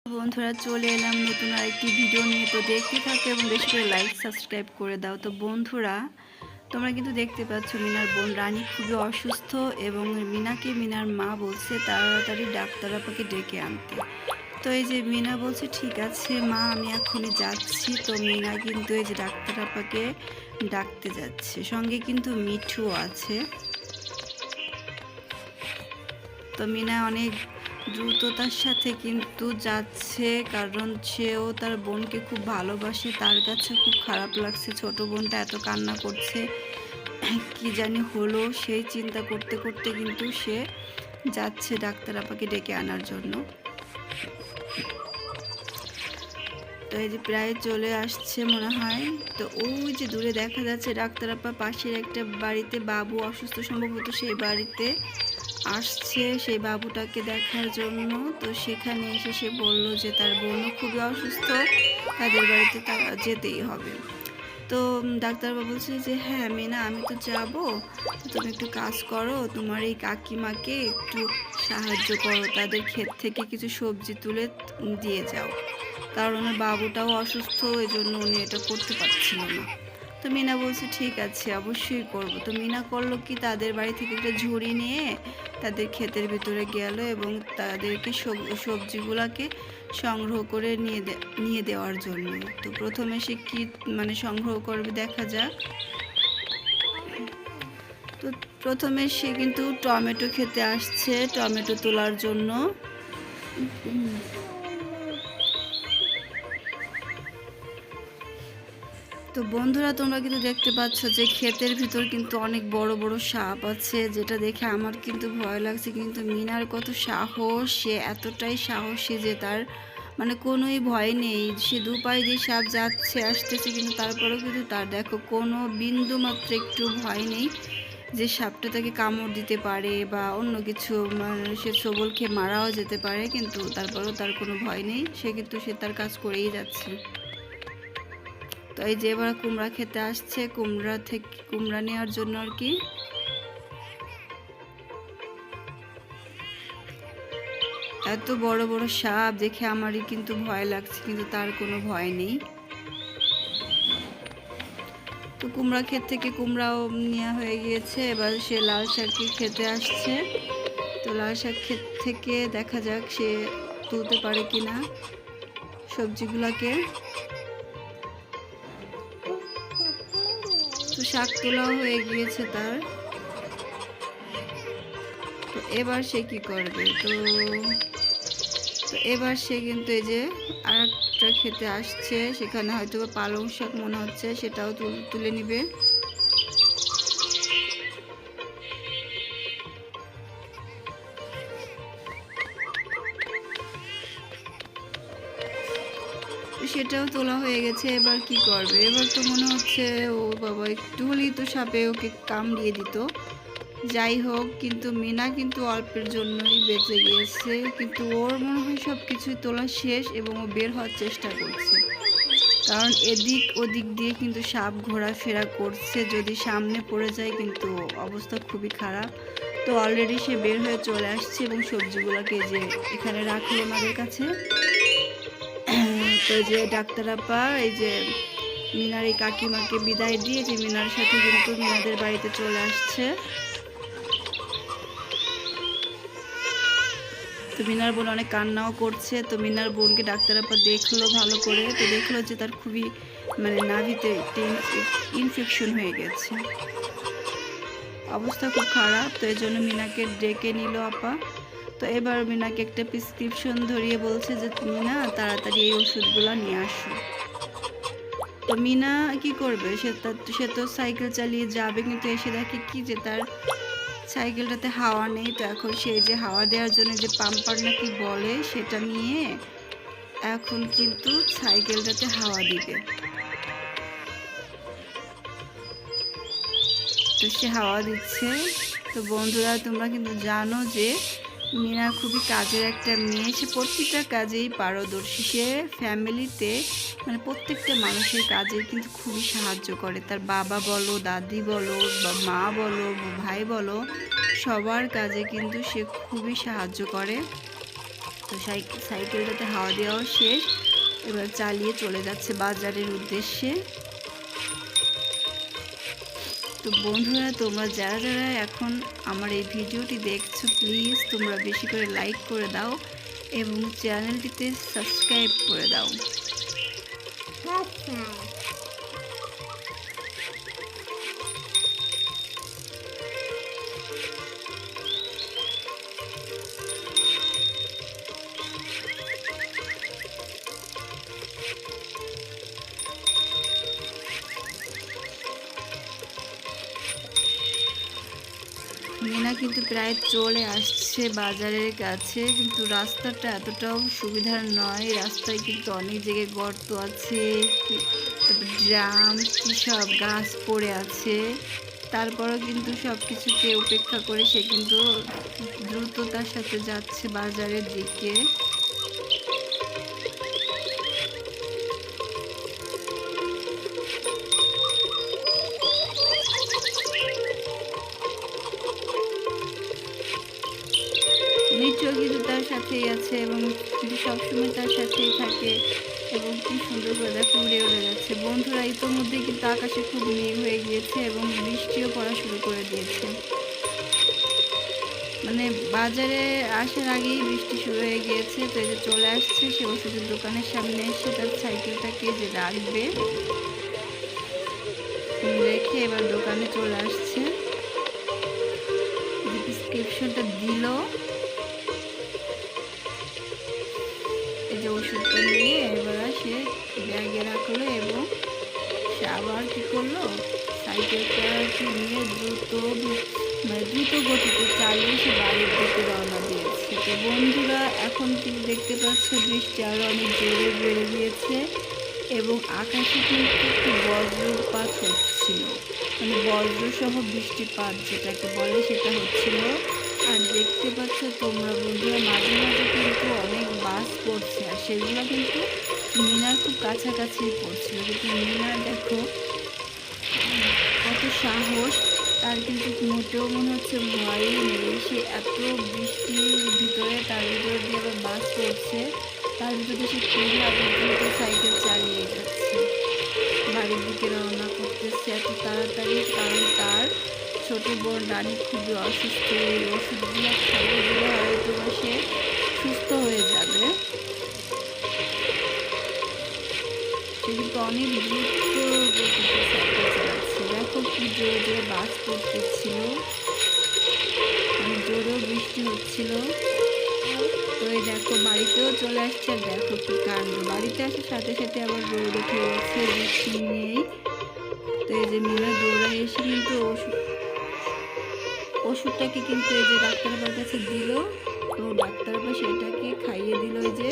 বন্ধুরা চলে এলাম নতুন আরেকটি ভিডিও নিয়ে। তো দেখতে থাকো এবং বেশি করে লাইক সাবস্ক্রাইব করে দাও। তো বন্ধুরা তোমরা কিন্তু দেখতে পাচ্ছ মিনার বোন রানী খুবই অসুস্থ এবং মিনাকে মিনার মা বলছে তাড়াতাড়ি ডাক্তার আপাকে ডেকে আনতে। তো এই যে মিনা বলছে ঠিক আছে মা আমি এখনই যাচ্ছি। তো মিনা কিন্তু এই যে ডাক্তার আপাকে ডাকতে যাচ্ছে, সঙ্গে কিন্তু মিঠু আছে। তো মিনা অনেক দ্রুততার সাথে কিন্তু যাচ্ছে, কারণ সেও তার বোনকে খুব ভালোবাসে। তার কাছে খুব খারাপ লাগছে ছোট বোনটা এত কান্না করছে, কি জানি হলো সেই চিন্তা করতে করতে কিন্তু সে যাচ্ছে ডাক্তার আপাকে ডেকে আনার জন্য। তো এই যে প্রায় চলে আসছে মনে হয়। তো ওই যে দূরে দেখা যাচ্ছে ডাক্তার আপা পাশের একটা বাড়িতে বাবু অসুস্থ, সম্ভবত সেই বাড়িতে আসছে সেই বাবুটাকে দেখার জন্য। তো সেখানে এসে সে বলল যে তার বোনও খুবই অসুস্থ, তাদের বাড়িতে যেতেই হবে। তো ডাক্তারবাবু বলছে যে হ্যাঁ মিনা আমি তো যাবো, তুমি একটু কাজ করো, তোমার এই কাকিমাকে একটু সাহায্য করো, তাদের ক্ষেত থেকে কিছু সবজি তুলে দিয়ে যাও, কারণ ওনার বাবুটাও অসুস্থ, এই জন্য উনি এটা করতে পারছিল না। তো মিনা বলছে ঠিক আছে অবশ্যই করব। তো মিনা করলো কি, তাদের বাড়ি থেকে একটা ঝুড়ি নিয়ে তাদের ক্ষেতের ভিতরে গেল এবং তাদেরকে সবজিগুলোকে সংগ্রহ করে নিয়ে দেওয়ার জন্য। তো প্রথমে সে কি সংগ্রহ করবে দেখা যাক। তো প্রথমে সে কিন্তু টমেটো খেতে আসছে, টমেটো তোলার জন্য। তো বন্ধুরা তোমরা কিন্তু দেখতে পাচ্ছ যে ক্ষেতের ভিতর কিন্তু অনেক বড় বড় সাপ আছে, যেটা দেখে আমার কিন্তু ভয় লাগছে। কিন্তু মিনার কত সাহস, সে এতটাই সাহসী যে তার কোনোই ভয় নেই। সে দুপায়ে দিয়ে সাপ যাচ্ছে আসতেছে, কিন্তু তারপরেও কিন্তু তার দেখো কোনো বিন্দু মাত্র একটু ভয় নেই যে সাপটা তাকে কামড় দিতে পারে বা অন্য কিছু, সে সবল খেয়ে মারাও যেতে পারে, কিন্তু তারপরেও তার কোনো ভয় নেই। সে তার কাজ করেই যাচ্ছে। তো এই যে এবার কুমড়া খেতে আসছে, কুমড়া নেওয়ার জন্য আর কি। এত বড় বড় সাপ দেখে আমারই কিন্তু ভয় লাগছে, কিন্তু তার কোনো ভয় নেই। তো কুমড়া ক্ষেত থেকে কুমড়াও নেওয়া হয়ে গিয়েছে, এবার সে লাল শাক খেতে আসছে। তো লাল শাক ক্ষেত থেকে দেখা যাক সে তুলতে পারে কিনা সবজিগুলোকে। তো শাক তোলাও হয়ে গিয়েছে তার। তো এবার সে কি করবে, তো এবার সে কিন্তু এই যে আরেকটা খেতে আসছে, সেখানে হয়তো পালং শাক মনে হচ্ছে, সেটাও তুলে নিবে। সেটাও তোলা হয়ে গেছে। এবার কি করবে, এবার তো মনে হচ্ছে ও বাবা একটু হলেই তো সাপে ওকে কামড়িয়ে দিত। যাই হোক, কিন্তু মিনা কিন্তু অল্পের জন্যই বেঁচে গিয়েছে, কিন্তু ওর মনে হয় সব কিছুই তোলা শেষ এবং ও বের হওয়ার চেষ্টা করছে, কারণ এদিক ওদিক দিয়ে কিন্তু সাপ ঘোরাফেরা করছে, যদি সামনে পড়ে যায় কিন্তু অবস্থা খুবই খারাপ। তো অলরেডি সে বের হয়ে চলে আসছে এবং সবজিগুলোকে যে এখানে রাখলো আমাদের কাছে। তো যে ডাক্তার আপা এই যে মিনার এই কাকিমাকে বিদায় দিয়ে যে মিনার সাথে কিন্তু মিনাদের বাড়িতে চলে আসছে। তো মিনার বোন অনেক কান্নাও করছে। তো মিনার বোনকে ডাক্তার আপা দেখলো ভালো করে, তো দেখলো যে তার খুবই নাভিতে ইনফেকশন হয়ে গেছে, অবস্থা খুব খারাপ। তো এই জন্য মিনাকে ডেকে নিল আপা। তো এবার মিনাকে একটা প্রেসক্রিপশন ধরিয়ে বলছে যে তুমি না তাড়াতাড়ি এই ওষুধগুলো নিয়ে আসো। তো মিনা কি করবে, সে তো সাইকেল চালিয়ে যাবে, কিন্তু এসে দেখে কি যে তার সাইকেলটাতে হাওয়া নেই। তো এখন সে যে হাওয়া দেওয়ার জন্য যে পাম্পার নাকি বলে, সেটা নিয়ে এখন কিন্তু সাইকেলটাতে হাওয়া দিবে। তো সে হাওয়া দিচ্ছে। তো বন্ধুরা তোমরা কিন্তু জানো যে মিনা খুবই কাজের একটা মেয়ে, সে প্রত্যেকটা কাজেই পারদর্শী। সে ফ্যামিলিতে প্রত্যেকটা মানুষের কাজে কিন্তু খুবই সাহায্য করে, তার বাবা বলো, দাদি বলো, বা মা বলো, ভাই বলো, সবার কাজে কিন্তু সে খুবই সাহায্য করে। তো সাইকেলটাতে হাওয়া দেওয়াও শেষ, এবার চালিয়ে চলে যাচ্ছে বাজারের উদ্দেশ্যে। তো বন্ধুরা, তোমরা যারা যারা এখন আমার এই ভিডিওটি দেখছো, প্লিজ তোমরা বেশি করে লাইক করে দাও এবং চ্যানেলটিতে সাবস্ক্রাইব করে দাও। মিনা কিন্তু প্রায় চলে আসছে বাজারের কাছে, কিন্তু রাস্তাটা এতটাও সুবিধার নয়। রাস্তায় কিন্তু অনেক জায়গায় গর্ত আছে, তারপর ড্রাম, কি সব গাছ পড়ে আছে। তারপরেও কিন্তু সব কিছুকে উপেক্ষা করে সে কিন্তু দ্রুততার সাথে যাচ্ছে বাজারের দিকে। মিঠু কিন্তু তার সাথেই আছে এবং কিন্তু সবসময় তার সাথেই থাকে এবং কি সুন্দর করে দেখো উড়ে উড়ে যাচ্ছে। বন্ধুরা, ইতোমধ্যে কিন্তু আকাশে খুব মেঘ হয়ে গিয়েছে এবং বৃষ্টিও পড়া শুরু করে দিয়েছে। মানে বাজারে আসার আগেই বৃষ্টি শুরু হয়ে গিয়েছে। তো এই যে চলে আসছে সে ওষুধের দোকানের সামনে এসে তার সাইকেলটাকে যে রাখবে রেখে এবার দোকানে চলে আসছে। প্রেসক্রিপশনটা দিল, এই যে ওষুধটা নিয়ে এবার সে ব্যাগে রাখলো এবং সে আবার কি করলো, সাইকেলটাকে নিয়ে দ্রুত গতিতে চালিয়ে সে বাড়ির দিকে রওনা দিয়েছে। তো বন্ধুরা, এখন কিন্তু দেখতে পাচ্ছ বৃষ্টি আরো অনেক জোরে বেড়ে গিয়েছে এবং আকাশে কিন্তু একটু বজ্রপাত হচ্ছিল, মানে বজ্রসহ বৃষ্টিপাত যেটাকে বলে সেটা হচ্ছিল। আর দেখতে পাচ্ছ তোমরা বন্ধুরা, মাঝে মাঝে কিন্তু অনেক বাস পড়ছে আর সেগুলো কিন্তু মিনার খুব কাছাকাছি পড়ছিল। কিন্তু মিনার দেখো কত সাহস, তার কিন্তু মোটেও মনে হচ্ছে ভয়ই নেই। সে এত বৃষ্টির ভিতরে, তার ভিতর দিয়ে আবার বাস পড়ছে, তার ভিতরে সে কীভাবে দ্রুত সাইকেল চালিয়ে যাচ্ছে, বাড়ির দিকে রওনা করতেছে এত তাড়াতাড়ি। কারণ তার ছোট বোন রানী খুবই অসুস্থ, এই ওষুধগুলো খাইয়ে দিলে হয়তো সে সুস্থ হয়ে যাবে। সে কিন্তু অনেক দ্রুত গতিতে সাইকেল চালাচ্ছে। দেখো কি জোরে জোরে বাস পড়তেছিল, অনেক জোরেও বৃষ্টি হচ্ছিল। তো এই দেখো বাড়িতেও চলে আসছে, আর দেখো কি কাণ্ড, বাড়িতে আসার সাথে সাথে আবার রোদ উঠে গেছে, বৃষ্টি নেই। তো এই যে মিনা দৌড়ায় এসে কিন্তু ওষুধটাকে কিন্তু এই যে ডাক্তারের কাছে দিল। তো ডাক্তার সেটাকে খাইয়ে দিল, এই যে